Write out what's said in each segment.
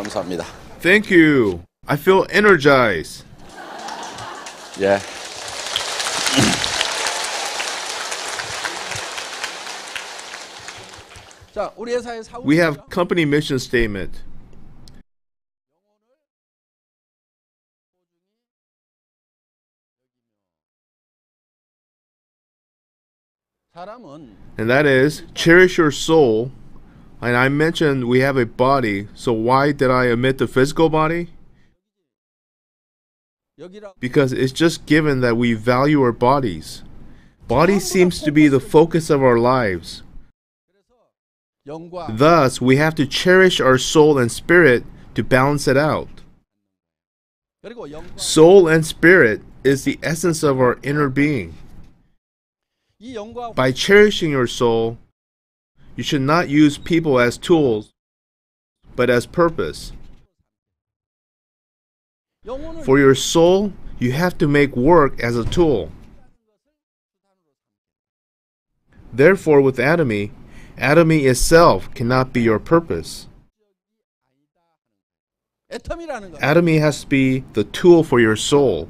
감사합니다. Thank you. I feel energized. 예. We have company mission statement. And that is, cherish your soul. And I mentioned we have a body, so why did I omit the physical body? Because it's just given that we value our bodies. Body seems to be the focus of our lives. Thus, we have to cherish our soul and spirit to balance it out. Soul and spirit is the essence of our inner being. By cherishing your soul, you should not use people as tools, but as purpose. For your soul, you have to make work as a tool. Therefore, with Atomy, Atomy itself cannot be your purpose. Atomy has to be the tool for your soul.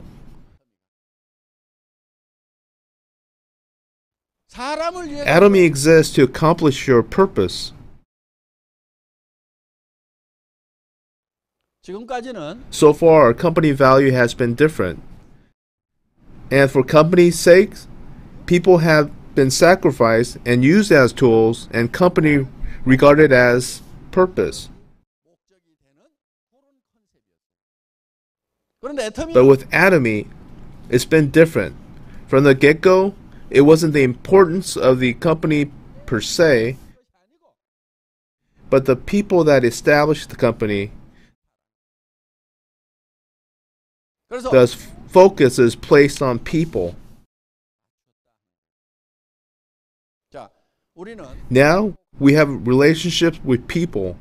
Atomy exists to accomplish your purpose. So far, our company value has been different. And for company's sake, people have been sacrificed and used as tools, and company regarded as purpose. But with Atomy, it's been different. From the get-go, it wasn't the importance of the company per se, but the people that established the company. Thus, focus is placed on people. Now, we have relationships with people.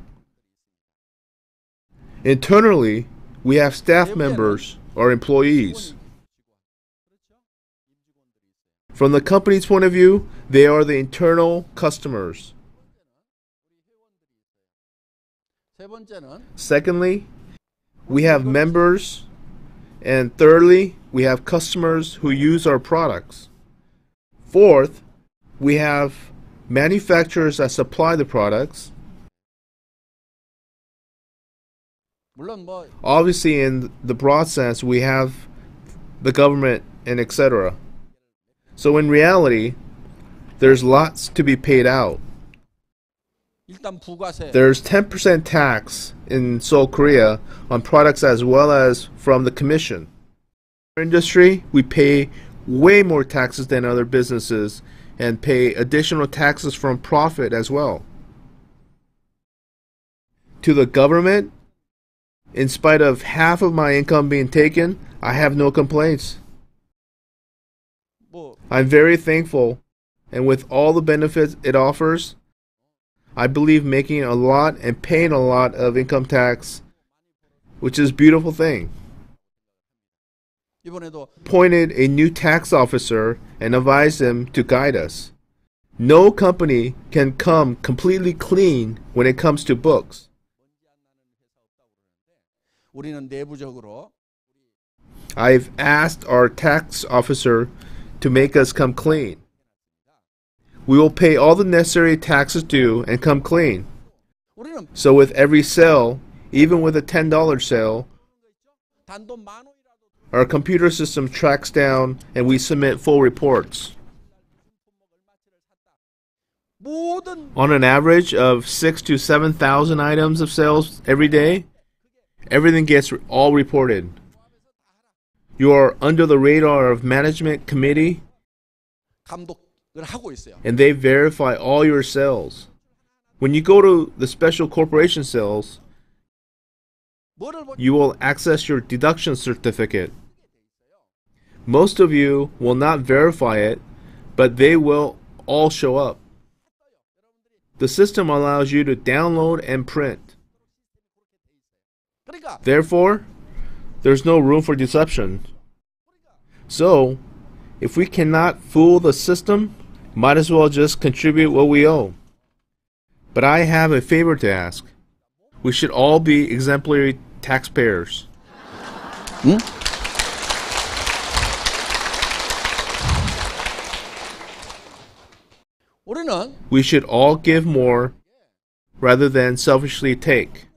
Internally, we have staff members or employees. From the company's point of view, they are the internal customers. Secondly, we have members. And thirdly, we have customers who use our products. Fourth, we have manufacturers that supply the products. Obviously, in the broad sense, we have the government and etc. So in reality, there's lots to be paid out. There's 10% tax in Seoul, Korea on products as well as from the commission. In our industry, we pay way more taxes than other businesses and pay additional taxes from profit as well. To the government, in spite of half of my income being taken, I have no complaints. I'm very thankful, and with all the benefits it offers, I believe making a lot and paying a lot of income tax, which is a beautiful thing. Appointed a new tax officer and advised him to guide us. No company can come completely clean when it comes to books. I've asked our tax officer to make us come clean. We will pay all the necessary taxes due and come clean. So with every sale, even with a $10 sale, our computer system tracks down and we submit full reports. On an average of 6,000 to 7,000 items of sales every day, everything gets all reported. You are under the radar of management committee, and they verify all your sales. When you go to the special corporation sales, you will access your deduction certificate. Most of you will not verify it, but they will all show up. The system allows you to download and print. Therefore, there's no room for deception. So, if we cannot fool the system, might as well just contribute what we owe. But I have a favor to ask. We should all be exemplary taxpayers. 응? We should all give more rather than selfishly take.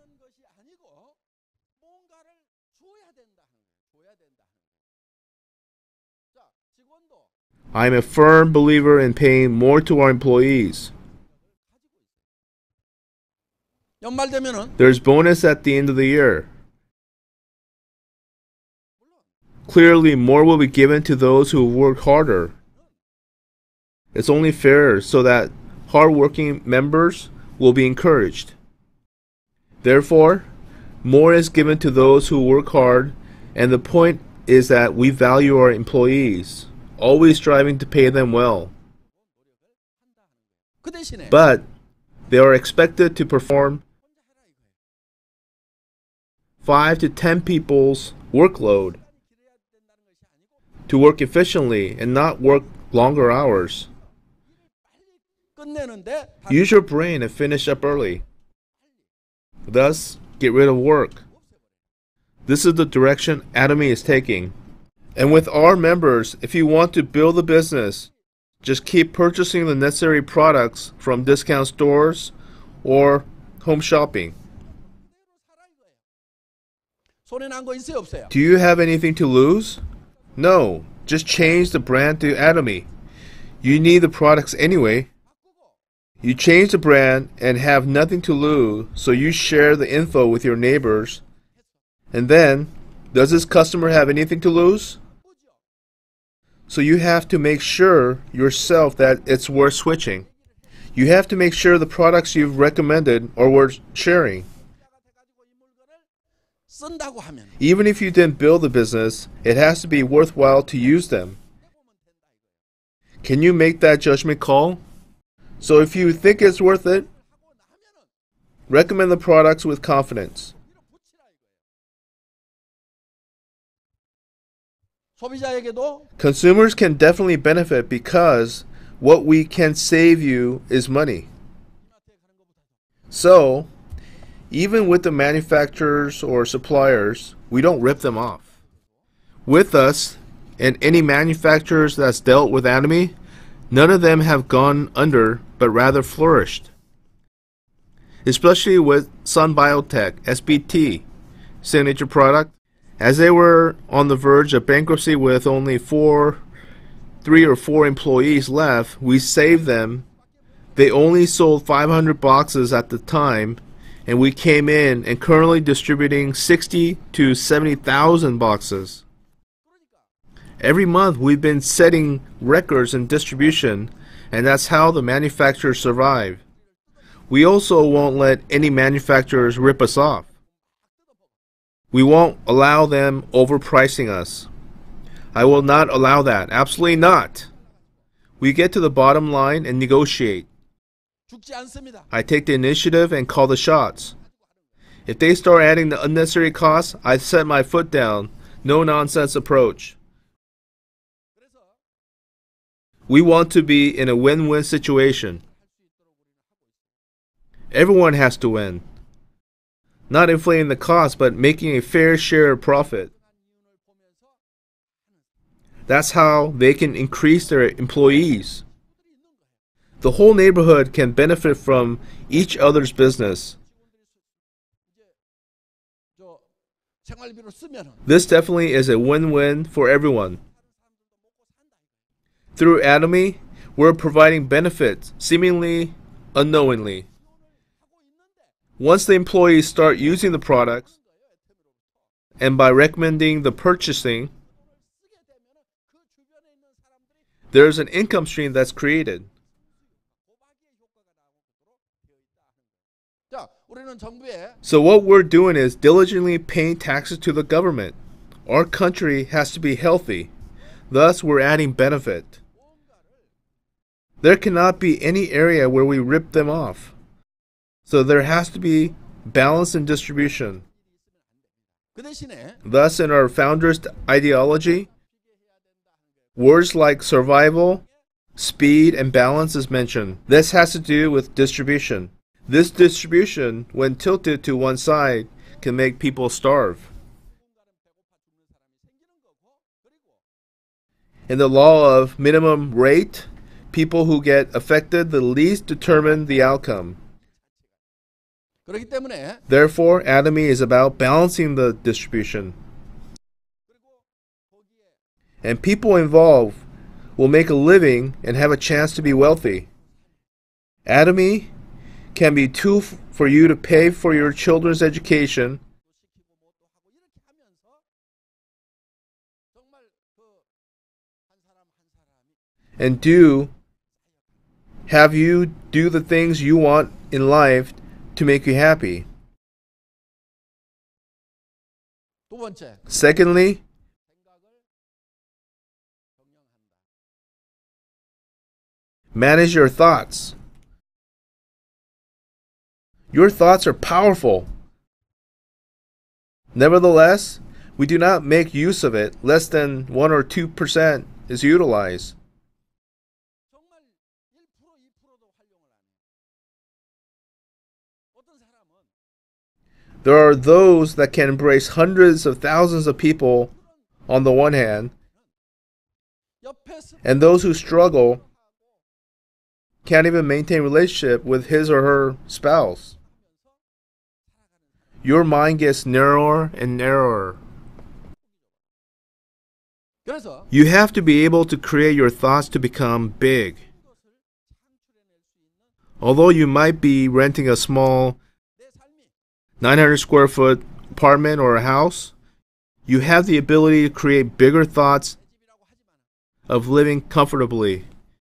I am a firm believer in paying more to our employees. There's bonus at the end of the year. Clearly, more will be given to those who work harder. It's only fair so that hard-working members will be encouraged. Therefore, more is given to those who work hard, and the point is that we value our employees, always striving to pay them well. But they are expected to perform 5 to 10 people's workload, to work efficiently and not work longer hours. Use your brain and finish up early. Thus, get rid of work. This is the direction Atomy is taking. And with our members, if you want to build a business, just keep purchasing the necessary products from discount stores or home shopping. Do you have anything to lose? No, just change the brand to Atomy. You need the products anyway. You change the brand and have nothing to lose, so you share the info with your neighbors. And then, does this customer have anything to lose? So you have to make sure yourself that it's worth switching. You have to make sure the products you've recommended are worth sharing. Even if you didn't build the business, it has to be worthwhile to use them. Can you make that judgment call? So if you think it's worth it, recommend the products with confidence. Consumers can definitely benefit because what we can save you is money. So, even with the manufacturers or suppliers, we don't rip them off. With us, and any manufacturers that's dealt with Atomy, none of them have gone under, but rather flourished. Especially with Sun Biotech, SBT, signature product. As they were on the verge of bankruptcy with only 3 or 4 employees left, we saved them. They only sold 500 boxes at the time, and we came in and currently distributing 60 to 70,000 boxes. Every month we've been setting records in distribution, and that's how the manufacturers survive. We also won't let any manufacturers rip us off. We won't allow them overpricing us. I will not allow that. Absolutely not. We get to the bottom line and negotiate. I take the initiative and call the shots. If they start adding the unnecessary costs, I set my foot down. No nonsense approach. We want to be in a win-win situation. Everyone has to win. Not inflating the cost, but making a fair share of profit. That's how they can increase their employees. The whole neighborhood can benefit from each other's business. This definitely is a win-win for everyone. Through Atomy, we're providing benefits, seemingly unknowingly. Once the employees start using the products, and by recommending the purchasing, there's an income stream that's created. So what we're doing is diligently paying taxes to the government. Our country has to be healthy. Thus, we're adding benefit. There cannot be any area where we rip them off. So there has to be balance in distribution. Thus, in our founders' ideology, words like survival, speed, and balance is mentioned. This has to do with distribution. This distribution, when tilted to one side, can make people starve. In the law of minimum rate, people who get affected the least determine the outcome. 그렇기 때문에 Therefore, Atomy is about balancing the distribution. And people involved will make a living and have a chance to be wealthy. Atomy can be a tool for you to pay for your children's education and have you do the things you want in life to make you happy. 두 번째, Secondly, manage your thoughts. Your thoughts are powerful. Nevertheless, we do not make use of it. Less than 1 or 2% is utilized. 정말 1%, 2%도 활용을 안 해요. 어떤 사람은 There are those that can embrace hundreds of thousands of people on the one hand, 옆에서 and those who struggle can't even maintain relationship with his or her spouse. Your mind gets narrower and narrower. 그래서 You have to be able to create your thoughts to become big. Although you might be renting a small 내 삶이 900 square foot apartment or a house, you have the ability to create bigger thoughts 내 집이라고 하지만 of living comfortably.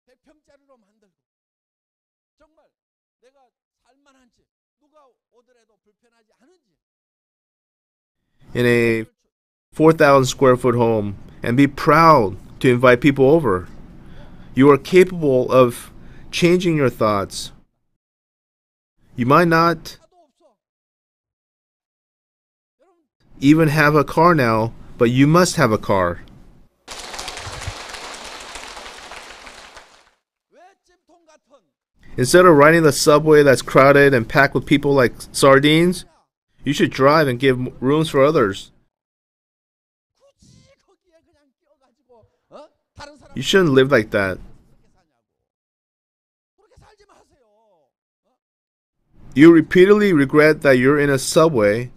100평짜리로 만들고 정말 내가 살만한지 누가 오더라도 불편하지 않은지 In a 4,000 square foot home and be proud to invite people over. You are capable of changing your thoughts. You might not 차도 없어. 여러분 even have a car now, but you must have a car. 왜 찜통 같은 Instead of riding the subway that's crowded and packed with people like sardines, you should drive and give rooms for others. 굳이 거기에 그냥 끼어가지고 다른 사람 You shouldn't live like that. 그렇게 사냐고. 그렇게 살지 마세요. You repeatedly regret that you're in a subway,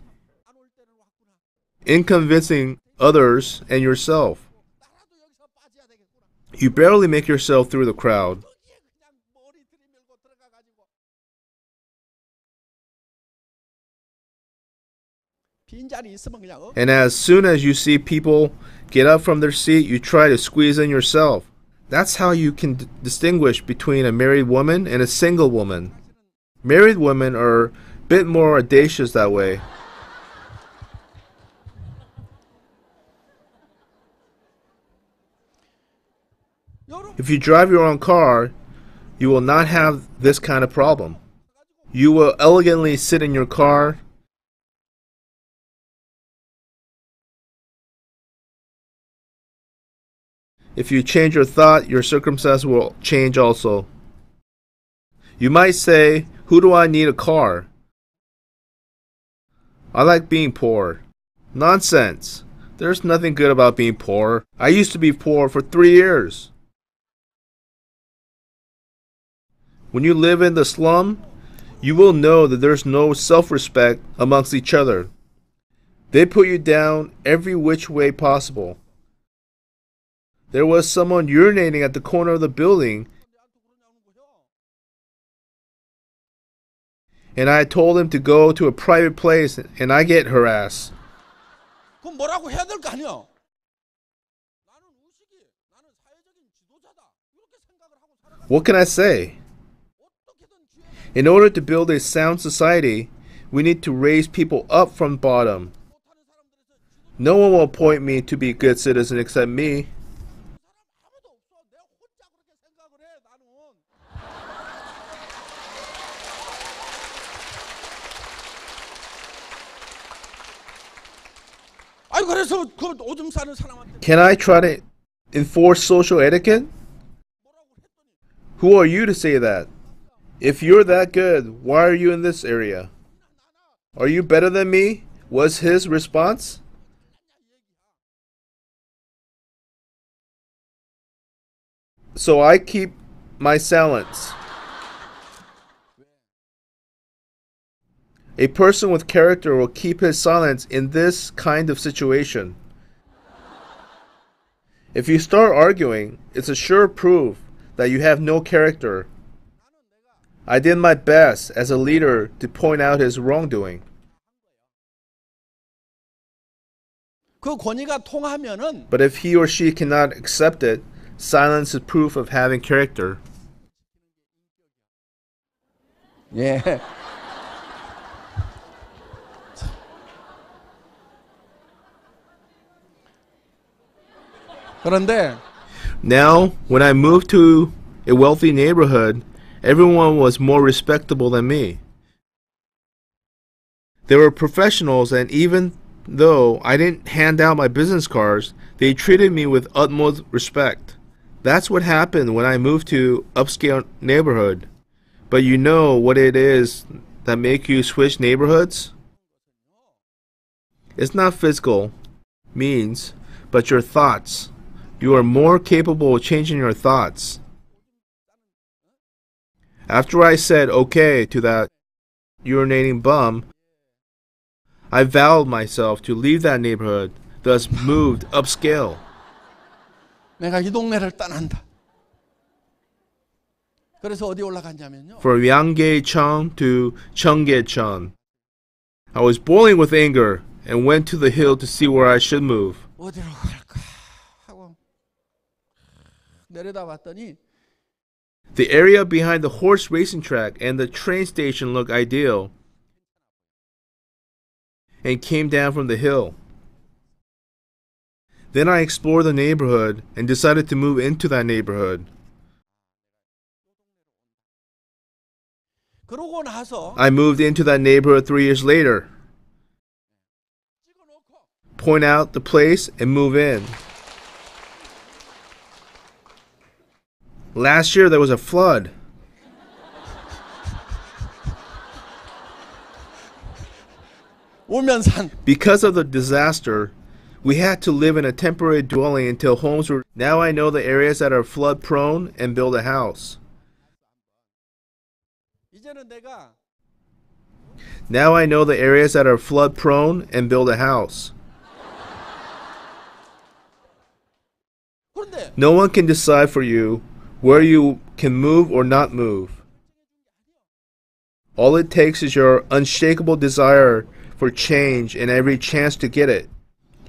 안 올 때는 왔구나. inconveniencing others and yourself. 나라도 여기서 빠져야 되겠구나. You barely make yourself through the crowd. 거기에 그냥 머리 들이밀고 들어가가지고 빈자리 있으면 그냥 And as soon as you see people get up from their seat, you try to squeeze in yourself. That's how you can distinguish between a married woman and a single woman. Married women are a bit more audacious that way. 여러분 If you drive your own car, you will not have this kind of problem. You will elegantly sit in your car. If you change your thought, your circumstance will change also. You might say, who do I need a car? I like being poor. Nonsense. There's nothing good about being poor. I used to be poor for 3 years. When you live in the slum, you will know that there's no self-respect amongst each other. They put you down every which way possible. There was someone urinating at the corner of the building, and I told him to go to a private place, and I get harassed. 그럼 뭐라고 해야 될 거 아니야? 나는 의식이 나는 사회적인 지도자다 이렇게 생각을 하고 살아가는 What can I say? 어떻게든 기회를 In order to build a sound society, we need to raise people up from bottom. 못하는 사람들에서 No one will appoint me to be a good citizen except me. 사람 아무도 없어. 내가 혼자 그렇게 생각을 해. 나는 아니 그래서 그 오줌 싸는 사람한테 Can I try to enforce social etiquette? 뭐라고 했더니 Who are you to say that? If you're that good, why are you in this area? Are you better than me? Was his response. So I keep my silence. A person with character will keep his silence in this kind of situation. If you start arguing, it's a sure proof that you have no character. I did my best as a leader to point out his wrongdoing. 그 권위가 통하면은 But if he or she cannot accept it, silence is proof of having character. 예. 그런데 Now, when I moved to a wealthy neighborhood, everyone was more respectable than me. They were professionals, and even though I didn't hand out my business cards, they treated me with utmost respect. That's what happened when I moved to upscale neighborhood. But you know what it is that make you switch neighborhoods? It's not physical means, but your thoughts. You are more capable of changing your thoughts. After I said okay to that urinating bum, I vowed myself to leave that neighborhood, thus moved upscale. 내가 이 동네를 떠난다. 그래서 어디 올라갔냐면요. From Yanggaecheng to Cheonggyecheon. I was boiling with anger and went to the hill to see where I should move. 어디로 갈까 하고 내려다 봤더니 The area behind the horse racing track and the train station looked ideal, and came down from the hill. Then I explored the neighborhood and decided to move into that neighborhood. 그러고 나서 I moved into that neighborhood 3 years later. Point out the place and move in. Last year there was a flood. 오면산 Because of the disaster, we had to live in a temporary dwelling until homes were. Now I know the areas that are flood prone and build a house. 이제는 내가 Now I know the areas that are flood prone and build a house. 그런데 No one can decide for you where you can move or not move. All it takes is your unshakable desire for change and every chance to get it.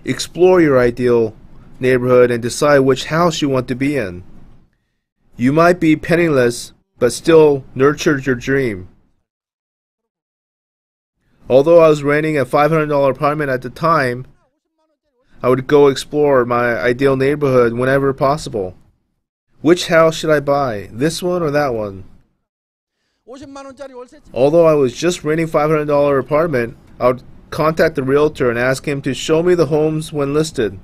Explore your ideal neighborhood and decide which house you want to be in. You might be penniless, but still nurtured your dream. Although I was renting a $500 apartment at the time, I would go explore my ideal neighborhood whenever possible. Which house should I buy? This one or that one? 50만 원짜리 월세 Although I was just renting $500 apartment, I would contact the realtor and ask him to show me the homes when listed.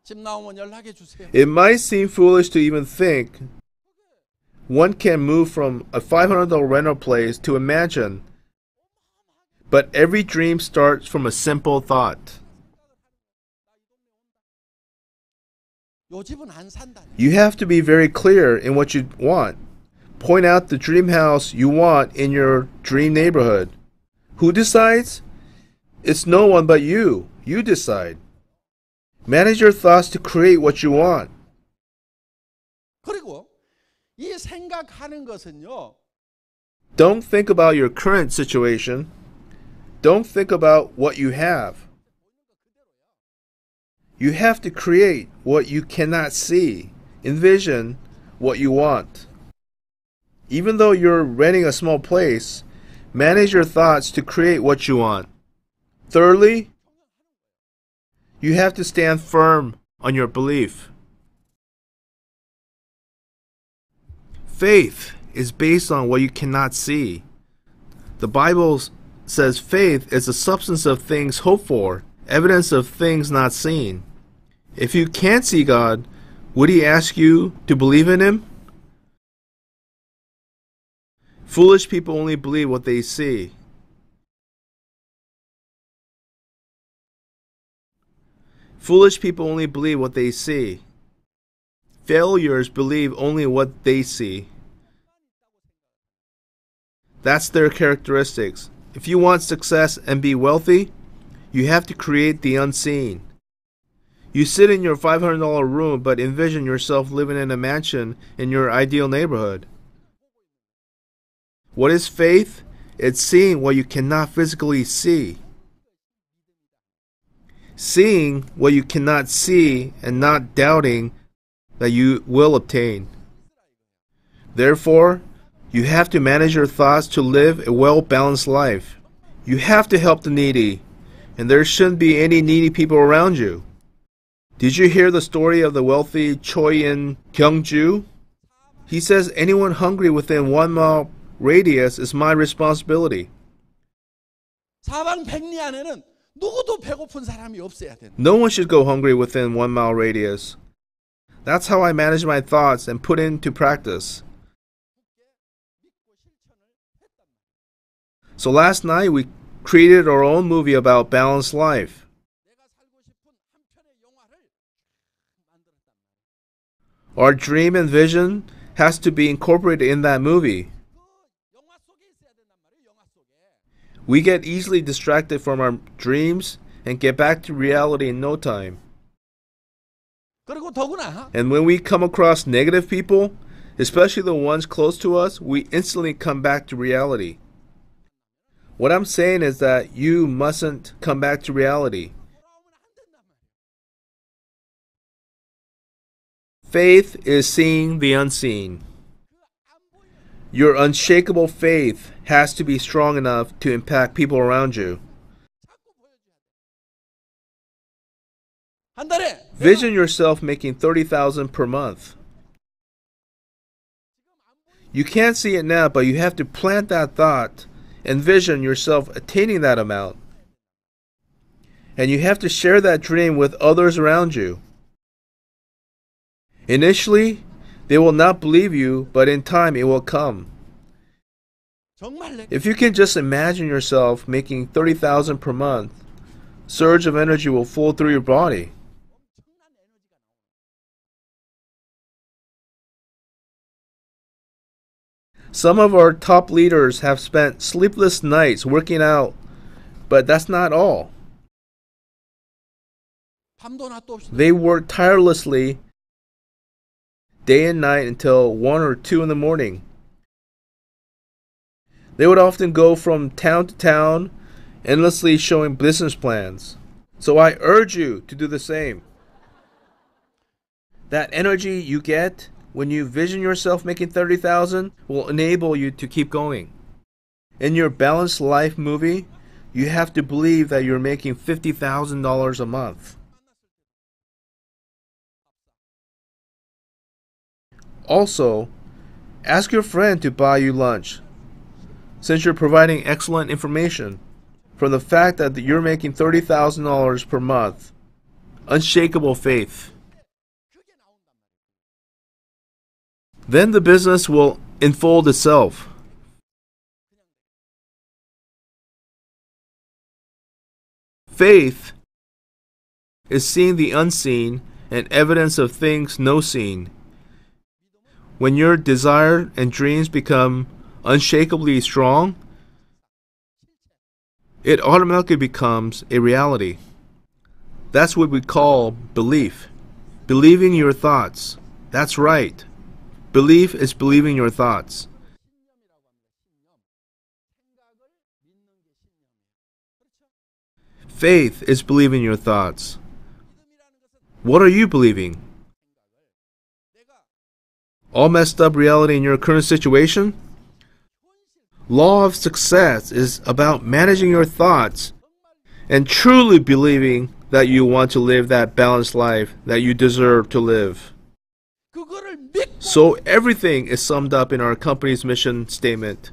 집 나오면 연락해 주세요. It might seem foolish to even think one can move from a $500 rental place to a mansion, but every dream starts from a simple thought. 요 집은 안 산다. You have to be very clear in what you want. Point out the dream house you want in your dream neighborhood. Who decides? It's no one but you. You decide. Manage your thoughts to create what you want. 그리고 이 생각하는 것은요. Don't think about your current situation. Don't think about what you have. You have to create what you cannot see. Envision what you want. Even though you're renting a small place, manage your thoughts to create what you want. Thirdly, you have to stand firm on your belief. Faith is based on what you cannot see. The Bible says faith is the substance of things hoped for, evidence of things not seen. If you can't see God, would He ask you to believe in Him? Foolish people only believe what they see. Foolish people only believe what they see. Failures believe only what they see. That's their characteristics. If you want success and be wealthy, you have to create the unseen. You sit in your $500 room but envision yourself living in a mansion in your ideal neighborhood. What is faith? It's seeing what you cannot physically see. Seeing what you cannot see and not doubting that you will obtain. Therefore, you have to manage your thoughts to live a well-balanced life. You have to help the needy, and there shouldn't be any needy people around you. Did you hear the story of the wealthy Choi in Gyeongju? He says anyone hungry within 1 mile radius is my responsibility. 사방백리 안에는 누구도 배고픈 사람이 없어야 된다. No one should go hungry within 1 mile radius. That's how I manage my thoughts and put into practice. So last night we created our own movie about balanced life. Our dream and vision has to be incorporated in that movie. We get easily distracted from our dreams and get back to reality in no time. And when we come across negative people, especially the ones close to us, we instantly come back to reality. What I'm saying is that you mustn't come back to reality. Faith is seeing the unseen. Your unshakable faith has to be strong enough to impact people around you. Vision yourself making $30,000 per month. You can't see it now, but you have to plant that thought and vision yourself attaining that amount. And you have to share that dream with others around you. Initially, they will not believe you, but in time it will come. If you can just imagine yourself making $30,000 per month, a surge of energy will flow through your body. Some of our top leaders have spent sleepless nights working out, but that's not all. They work tirelessly day and night until 1 or 2 in the morning. They would often go from town to town, endlessly showing business plans. So I urge you to do the same. That energy you get when you vision yourself making $30,000 will enable you to keep going. In your balanced life movie, you have to believe that you're making $50,000 a month. Also, ask your friend to buy you lunch, since you're providing excellent information. From the fact that you're making $30,000 per month, unshakable faith. Then the business will unfold itself. Faith is seeing the unseen and evidence of things no seen. When your desire and dreams become unshakably strong, it automatically becomes a reality. That's what we call belief. Believing your thoughts. That's right. Belief is believing your thoughts. Faith is believing your thoughts. What are you believing? All messed up reality in your current situation? Law of success is about managing your thoughts and truly believing that you want to live that balanced life that you deserve to live. So everything is summed up in our company's mission statement.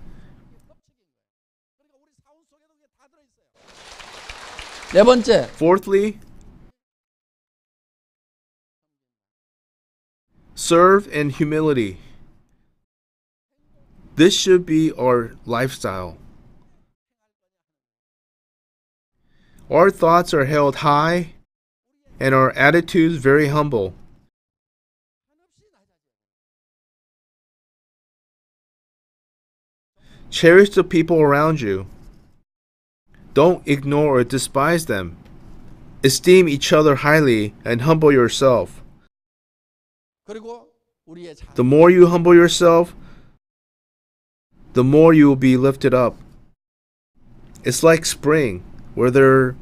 네 번째, Fourthly, serve in humility. This should be our lifestyle. Our thoughts are held high and our attitudes very humble. Cherish the people around you. Don't ignore or despise them. Esteem each other highly and humble yourself. The more you humble yourself, the more you will be lifted up. It's like spring, where the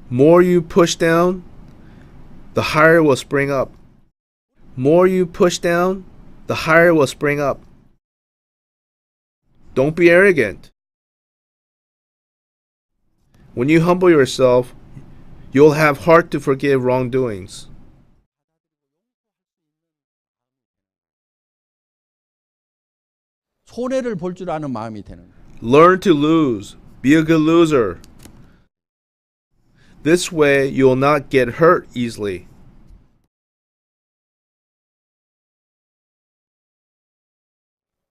more you push down, the higher will spring up. More you push down, the higher will spring up. Don't be arrogant. When you humble yourself, you'll have heart to forgive wrongdoings. 손해를 볼 줄 아는 마음이 되는. Learn to lose. Be a good loser. This way, you'll not get hurt easily.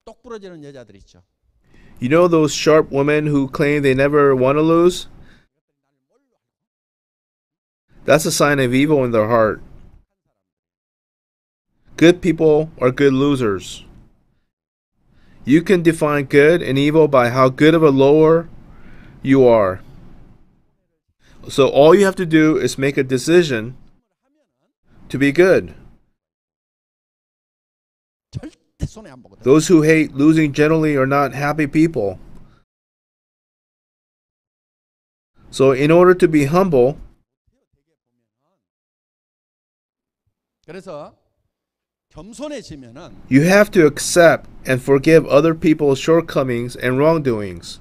똑 부러지는 여자들 있죠. You know those sharp women who claim they never want to lose? That's a sign of evil in their heart. Good people are good losers. You can define good and evil by how good of a lower you are. So all you have to do is make a decision to be good. 절대 손해 안 보거든. Those who hate losing generally are not happy people. So in order to be humble, 그래서 겸손해지면은 you have to accept and forgive other people's shortcomings and wrongdoings.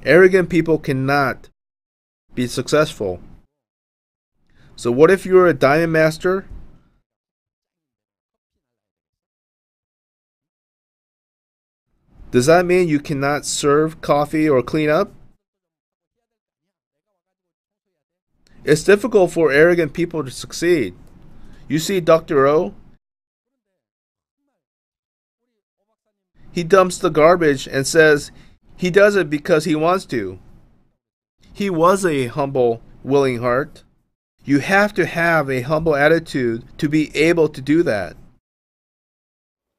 Arrogant people cannot be successful. So what if you're a diamond master? Does that mean you cannot serve coffee or clean up? It's difficult for arrogant people to succeed. You see Dr. O? He dumps the garbage and says he does it because he wants to. He was a humble, willing heart. You have to have a humble attitude to be able to do that.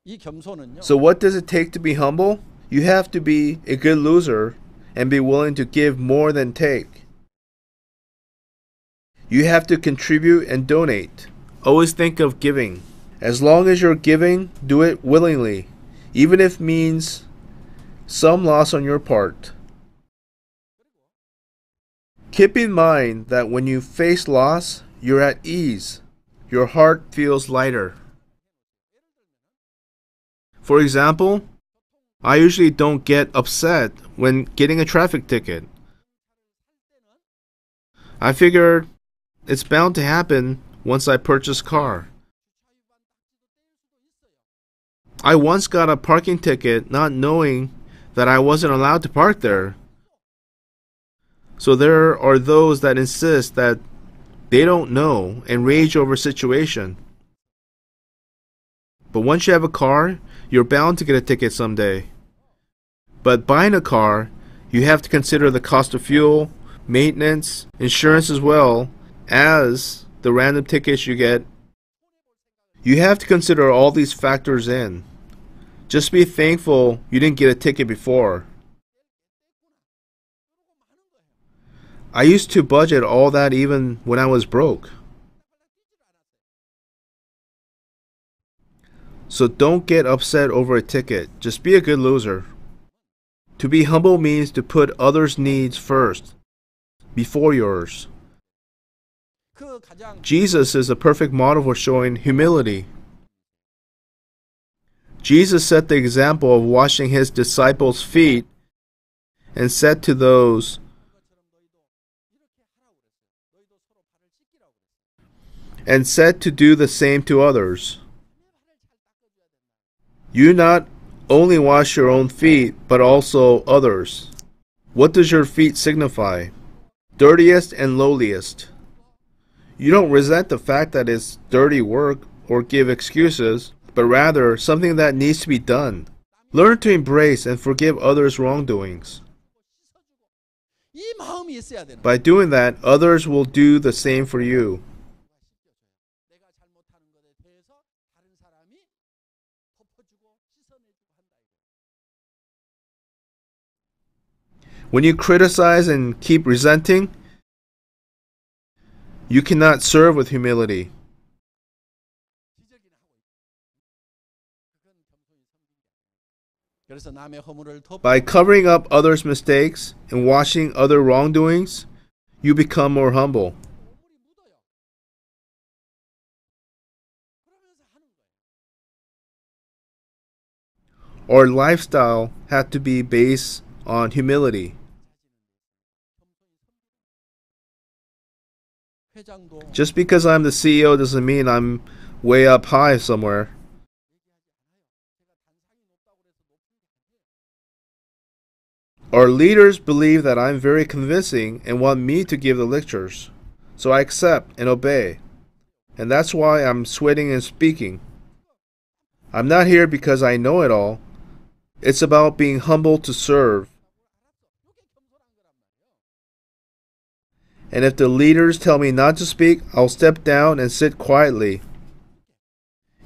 이 겸손은요. So what does it take to be humble? You have to be a good loser and be willing to give more than take. You have to contribute and donate. Always think of giving. As long as you're giving, do it willingly, even if it means some loss on your part. Keep in mind that when you face loss, you're at ease. Your heart feels lighter. For example, I usually don't get upset when getting a traffic ticket. I figured it's bound to happen once I purchase a car. I once got a parking ticket not knowing that I wasn't allowed to park there. So there are those that insist that they don't know and rage over a situation. But once you have a car, you're bound to get a ticket someday. But buying a car, you have to consider the cost of fuel, maintenance, insurance as well as the random tickets you get. You have to consider all these factors in. Just be thankful you didn't get a ticket before. I used to budget all that even when I was broke. So don't get upset over a ticket. Just be a good loser. To be humble means to put others' needs first, before yours. Jesus is a perfect model for showing humility. Jesus set the example of washing his disciples' feet and said to those, and said to do the same to others. You not only wash your own feet, but also others. What does your feet signify? Dirtiest and lowliest. You don't resent the fact that it's dirty work or give excuses, but rather something that needs to be done. Learn to embrace and forgive others' wrongdoings. 이 마음이 있어야 되는. By doing that, others will do the same for you. 내가 잘못하는 것에 대해서 다른 사람이 덮어주고 씻어내주고 한다. When you criticize and keep resenting, you cannot serve with humility. 그래서 남의 허물을 덮어 By covering up others' mistakes and washing other wrongdoings, you become more humble. 오물이 묻어요. 그러면서 하는 거예요. Our lifestyle has to be based on humility. 회장도 Just because I'm the CEO doesn't mean I'm way up high somewhere. Our leaders believe that I'm very convincing and want me to give the lectures. So I accept and obey. And that's why I'm sweating and speaking. I'm not here because I know it all. It's about being humble to serve. And if the leaders tell me not to speak, I'll step down and sit quietly.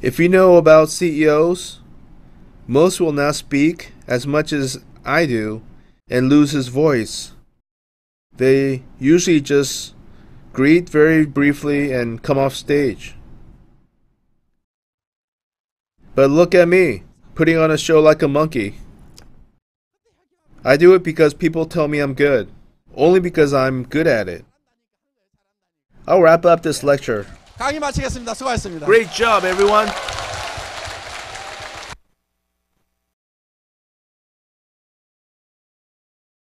If you know about CEOs, most will not speak as much as I do and lose his voice. They usually just greet very briefly and come off stage. But look at me, putting on a show like a monkey. I do it because people tell me I'm good, only because I'm good at it. I'll wrap up this lecture. 강의 마치겠습니다. 수고하셨습니다. Great job, everyone!